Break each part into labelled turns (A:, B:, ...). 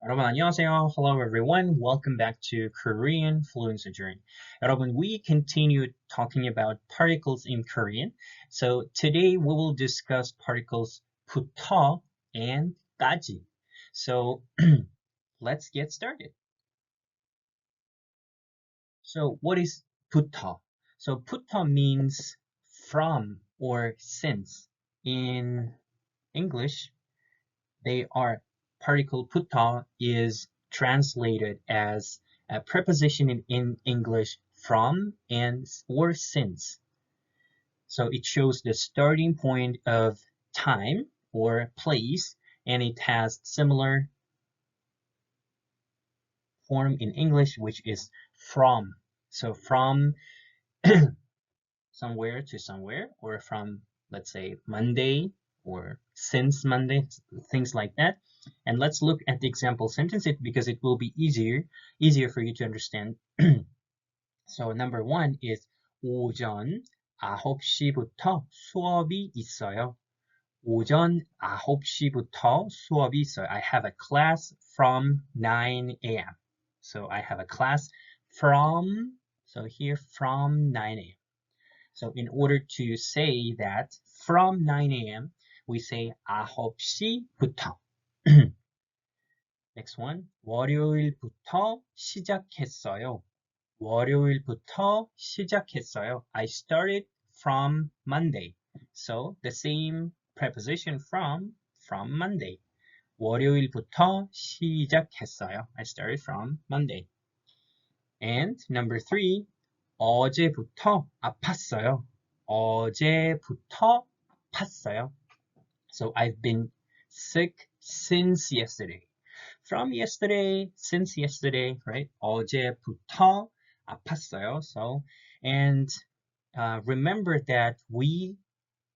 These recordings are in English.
A: 여러분 안녕하세요. Hello everyone. Welcome back to Korean Fluency Journey. 여러분, we continue talking about particles in Korean. So today we will discuss particles 부터 and 까지. So let's get started. So what is 부터? So 부터 means from or since. In English, they are particle 부터 is translated as a preposition in English from and or since. So it shows the starting point of time or place, and it has similar form in English, which is from. So from somewhere to somewhere, or from, let's say, Monday or since Monday, things like that. And let's look at the example sentence because it will be easier for you to understand. So number one is 오전 9시부터 수업이 있어요. 오전 9시부터 수업이 있어요. I have a class from 9 a.m. So I have a class from, so here from 9 a.m. So in order to say that from 9 a.m., we say 9시부터. Next one. 월요일부터 시작했어요. 월요일부터 시작했어요. I started from Monday. So the same preposition from Monday. 월요일부터 시작했어요. I started from Monday. And number three, 어제부터 아팠어요. 어제부터 아팠어요. So I've been sick since yesterday. From yesterday, since yesterday, right? 어제부터 아팠어요. So, and remember that we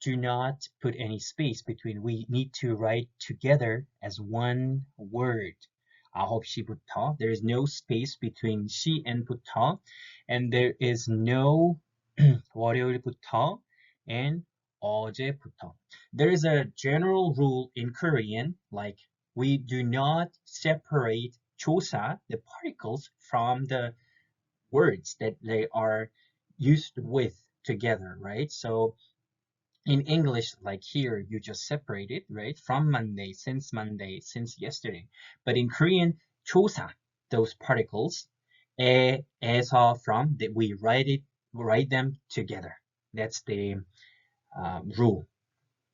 A: do not put any space between. We need to write together as one word. 9시부터. There is no space between 시 and 부터. And there is no 월요일부터 and 어제부터. There is a general rule in Korean, like we do not separate 조사, the particles, from the words that they are used with together, right? So in English, like here, you just separate it, right? From Monday, since yesterday. But in Korean, 조사, those particles, 에서, from, that we write them together. That's the rule.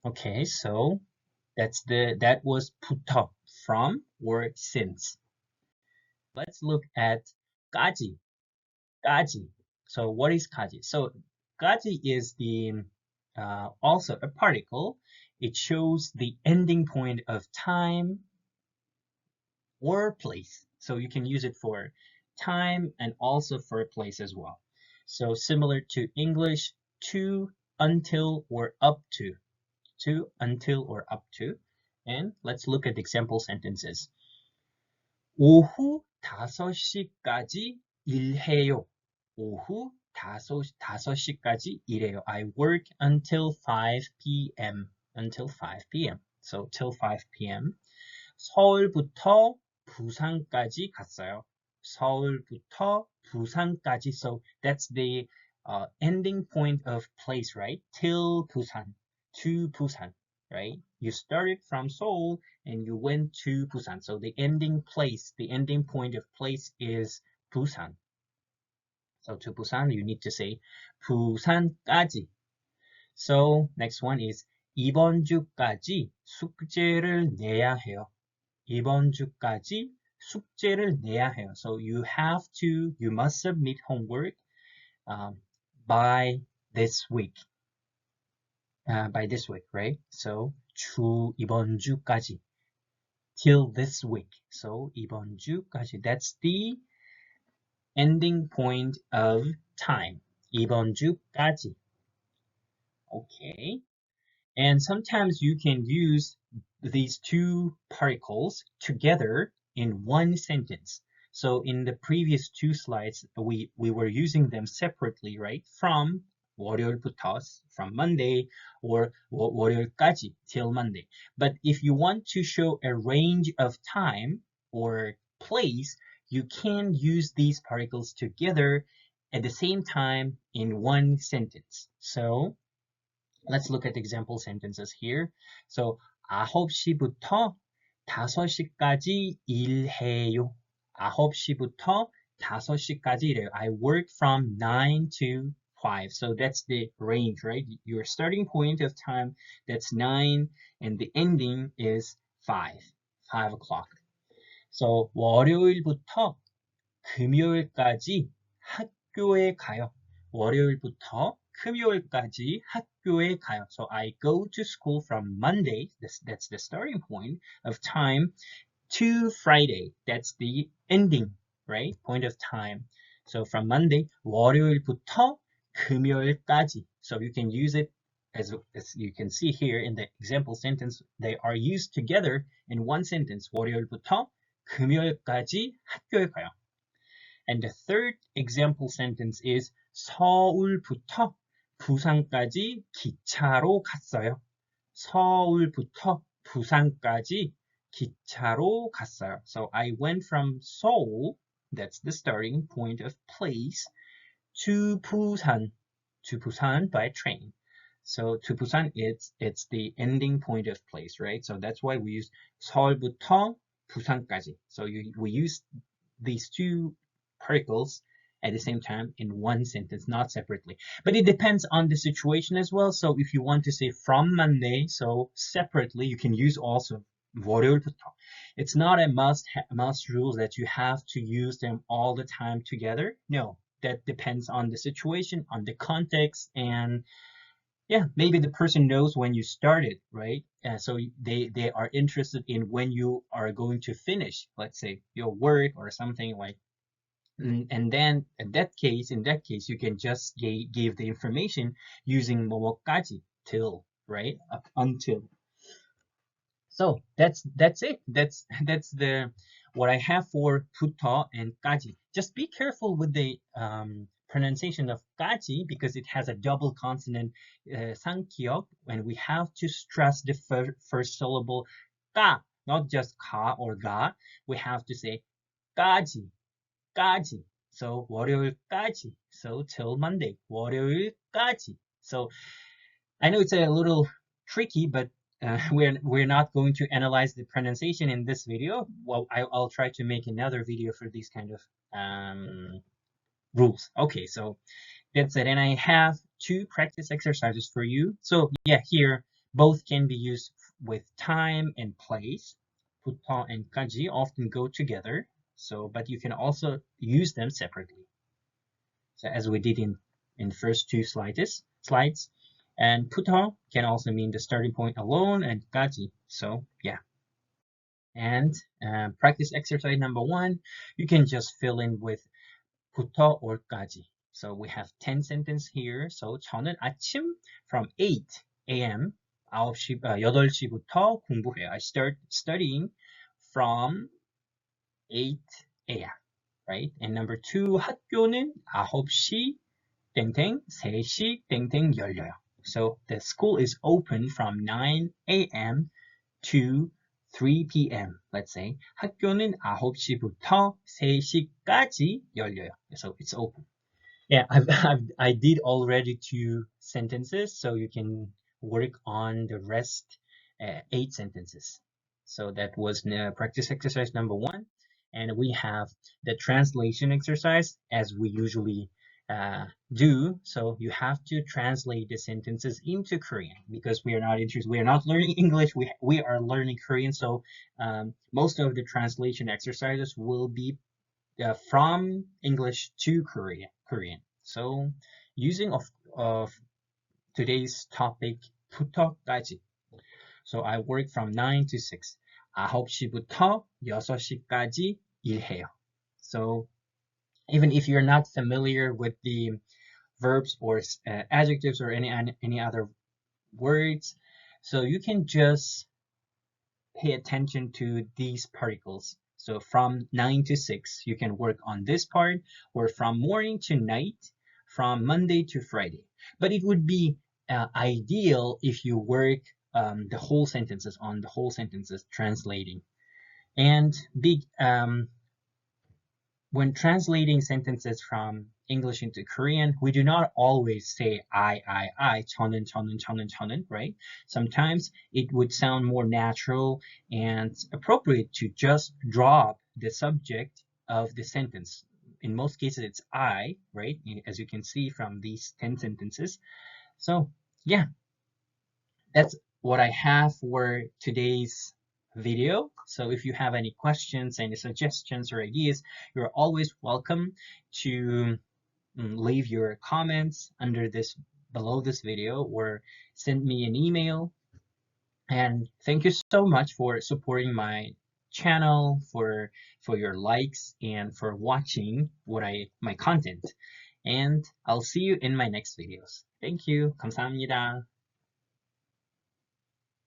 A: Okay, so that was 부터, from or since. Let's look at 까지. 까지. So what is 까지? So 까지 is the also a particle. It shows the ending point of time or place. So you can use it for time and also for a place as well. So similar to English, to, until, or up to. To, until, or up to. And let's look at example sentences. 오후 5시까지 일해요. 오후 5시까지 일해요. I work until 5 p.m. Until 5 p.m. So till 5 p.m. 서울부터 부산까지 갔어요. 서울부터 부산까지. So that's the ending point of place, right? Till Busan, to Busan, right? You started from Seoul and you went to Busan. So the ending place, the ending point of place is Busan. So to Busan, you need to say 부산까지. So next one is 이번 주까지 숙제를 내야 해요. 이번 주까지 숙제를 내야 해요. So you must submit homework by this week. By this week, right? So 이번 주까지, till this week. So 이번 주까지, that's the ending point of time. 이번 주까지. Okay. And sometimes you can use these two particles together in one sentence. So in the previous two slides, we were using them separately, right? From 월요일부터, from Monday, or 월요일까지, till Monday. But if you want to show a range of time, or place, you can use these particles together at the same time in one sentence. So let's look at example sentences here. So 9시부터 5시까지 일해요. 9시부터 5시까지 일해요. I work from 9 to 5. So that's the range, right? Your starting point of time, that's 9, and the ending is 5 o'clock. So 월요일부터 금요일까지 학교에 가요. 월요일부터 금요일까지 학교에 가요. So I go to school from Monday, that's the starting point of time, to Friday. That's the ending, right? Point of time. So from Monday, 월요일부터 금요일까지. So you can use it as you can see here in the example sentence, they are used together in one sentence. 월요일부터 금요일까지 학교에 가요. And the third example sentence is 서울부터 부산까지 기차로 갔어요. 서울부터 부산까지 기차로 갔어요. So I went from Seoul, that's the starting point of place, to Busan by train. So to Busan, it's the ending point of place, right? So that's why we use 서울부터 부산까지. So we use these two particles at the same time in one sentence, not separately. But it depends on the situation as well. So if you want to say from Monday, so separately, you can use also 월요일부터. It's not a must rule that you have to use them all the time together. No, that depends on the situation, on the context, and yeah, maybe the person knows when you started, right? So they are interested in when you are going to finish, let's say your work or something like. And then in that case, you can just give the information using 뭐뭐까지, till, right? Up until. So that's it. That's the what I have for 부터 and 까지. Just be careful with the pronunciation of 까지 because it has a double consonant 상기역, and we have to stress the first syllable 까, not just 가 or 가. We have to say 까지. 까지. So 월요일까지. So till Monday. 월요일까지. So I know it's a little tricky, but we're not going to analyze the pronunciation in this video. Well, I'll try to make another video for these kind of rules. Okay, so that's it. And I have two practice exercises for you. So yeah, here both can be used with time and place. 부터 and 까지 often go together. So, but you can also use them separately. So as we did in first two slides. And 부터 can also mean the starting point alone, and 까지. So yeah. And practice exercise number 1, you can just fill in with 부터 or 까지. So we have 10 sentences here. So 저는 아침 from 8 a.m. 8시부터 공부해요. I start studying from 8 a.m. right? And number 2, 학교는 9시 땡땡 3시 땡땡 열려요. So the school is open from 9 a.m. to 3 p.m. Let's say 학교는 9시부터 3시까지 열려요. So it's open. Yeah, I did already 2 sentences, so you can work on the rest 8 sentences. So that was practice exercise number 1. And we have the translation exercise as we usually do. So you have to translate the sentences into Korean because we are not interested. We are not learning English. We are learning Korean. So most of the translation exercises will be from English to Korean. So using of today's topic 부터까지. So I work from 9 to 6. 9시부터 6시까지 일해요. So even if you're not familiar with the verbs or adjectives or any other words, so you can just pay attention to these particles. So from 9 to 6, you can work on this part, or from morning to night, from Monday to Friday. But it would be ideal if you work the whole sentences translating. And when translating sentences from English into Korean, we do not always say I, 저는, right? Sometimes it would sound more natural and appropriate to just drop the subject of the sentence. In most cases, it's I, right? As you can see from these 10 sentences. So, yeah, that's what I have for today's video. So if you have any questions, any suggestions or ideas, you're always welcome to leave your comments below this video or send me an email. And thank you so much for supporting my channel, for your likes and for watching my content. And I'll see you in my next videos. Thank you. 감사합니다.